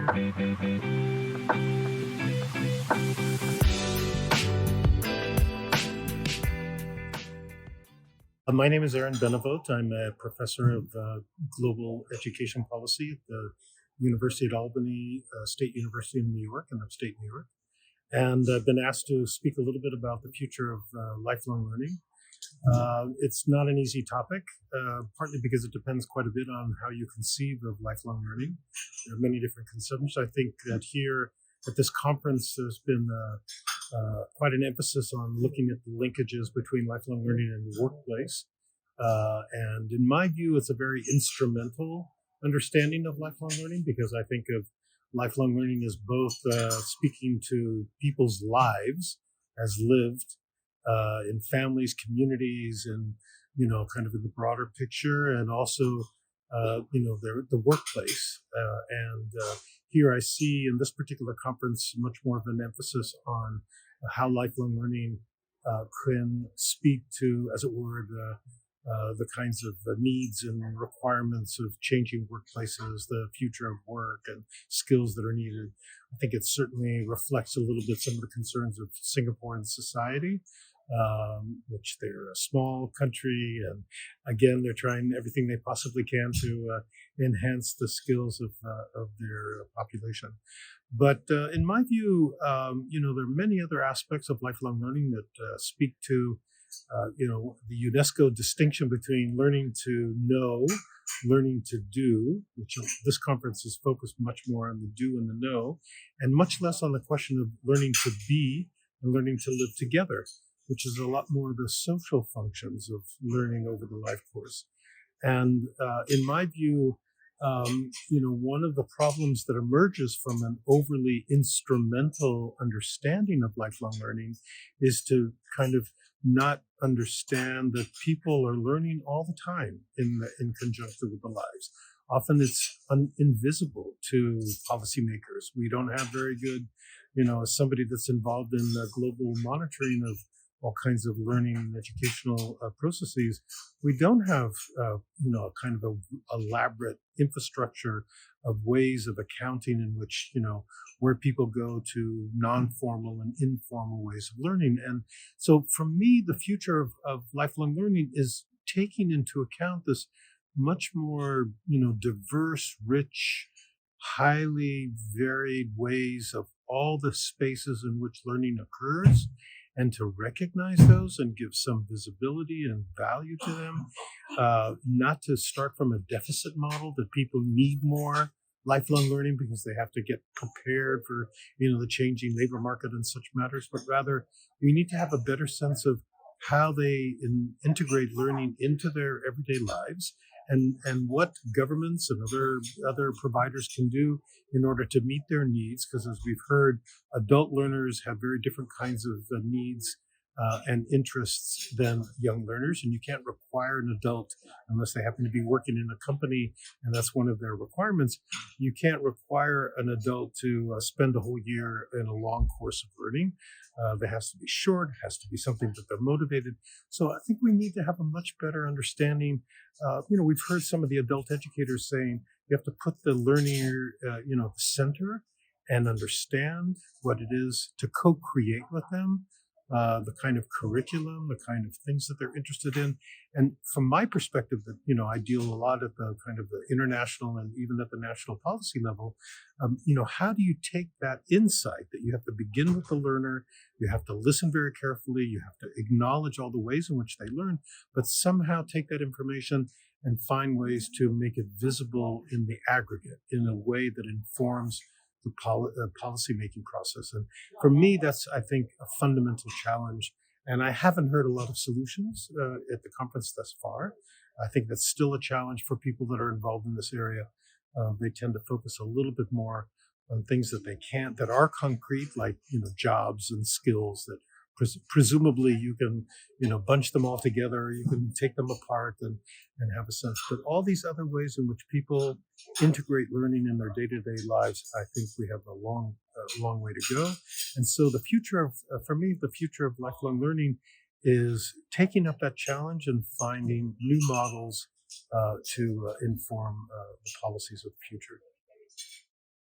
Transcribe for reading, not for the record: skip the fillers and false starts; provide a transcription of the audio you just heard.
My name is Aaron Benavot. I'm a professor of global education policy at the University at Albany, State University in New York, in upstate New York. And I've been asked to speak a little bit about the future of lifelong learning. It's not an easy topic, partly because it depends quite a bit on how you conceive of lifelong learning. There are many different conceptions. I think that here at this conference, there's been quite an emphasis on looking at the linkages between lifelong learning and the workplace. And in my view, it's a very instrumental understanding of lifelong learning, because I think of lifelong learning as both speaking to people's lives as lived in families, communities, and, kind of in the broader picture, and also, the workplace. And here I see in this particular conference much more of an emphasis on how lifelong learning can speak to, as it were, the kinds of needs and requirements of changing workplaces, the future of work, and skills that are needed. I think it certainly reflects a little bit some of the concerns of Singaporean society, which they're a small country, and again, they're trying everything they possibly can to enhance the skills of their population. But in my view, there are many other aspects of lifelong learning that speak to, the UNESCO distinction between learning to know, learning to do, which this conference is focused much more on the do and the know, and much less on the question of learning to be and learning to live together, which is a lot more of the social functions of learning over the life course. And in my view, one of the problems that emerges from an overly instrumental understanding of lifelong learning is to kind of not understand that people are learning all the time in conjunction with their lives. Often it's invisible to policymakers. We don't have very good, as somebody that's involved in global monitoring of all kinds of learning and educational processes, we don't have, kind of a elaborate infrastructure of ways of accounting in which, where people go to non-formal and informal ways of learning. And so for me, the future of lifelong learning is taking into account this much more, diverse, rich, highly varied ways of all the spaces in which learning occurs, and to recognize those and give some visibility and value to them, not to start from a deficit model that people need more lifelong learning because they have to get prepared for, the changing labor market and such matters, but rather we need to have a better sense of how they integrate learning into their everyday lives, and what governments and other providers can do in order to meet their needs. Because as we've heard, adult learners have very different kinds of needs and interests than young learners, and you can't require an adult, unless they happen to be working in a company and that's one of their requirements, you can't require an adult to spend a whole year in a long course of learning. There has to be short, it has to be something that they're motivated. So I think we need to have a much better understanding. We've heard some of the adult educators saying you have to put the learner, the center, and understand what it is to co-create with them, the kind of curriculum, the kind of things that they're interested in. And from my perspective, that, I deal a lot at the kind of the international and even at the national policy level. How do you take that insight that you have to begin with the learner, you have to listen very carefully, you have to acknowledge all the ways in which they learn, but somehow take that information and find ways to make it visible in the aggregate in a way that informs the policy-making process. And for me, that's, I think, a fundamental challenge. And I haven't heard a lot of solutions at the conference thus far. I think that's still a challenge for people that are involved in this area. They tend to focus a little bit more on things that are concrete, like, jobs and skills that presumably you can, bunch them all together, you can take them apart and have a sense. But all these other ways in which people integrate learning in their day-to-day lives, I think we have a long way to go. And so the future for me, the future of lifelong learning is taking up that challenge and finding new models to inform the policies of the future.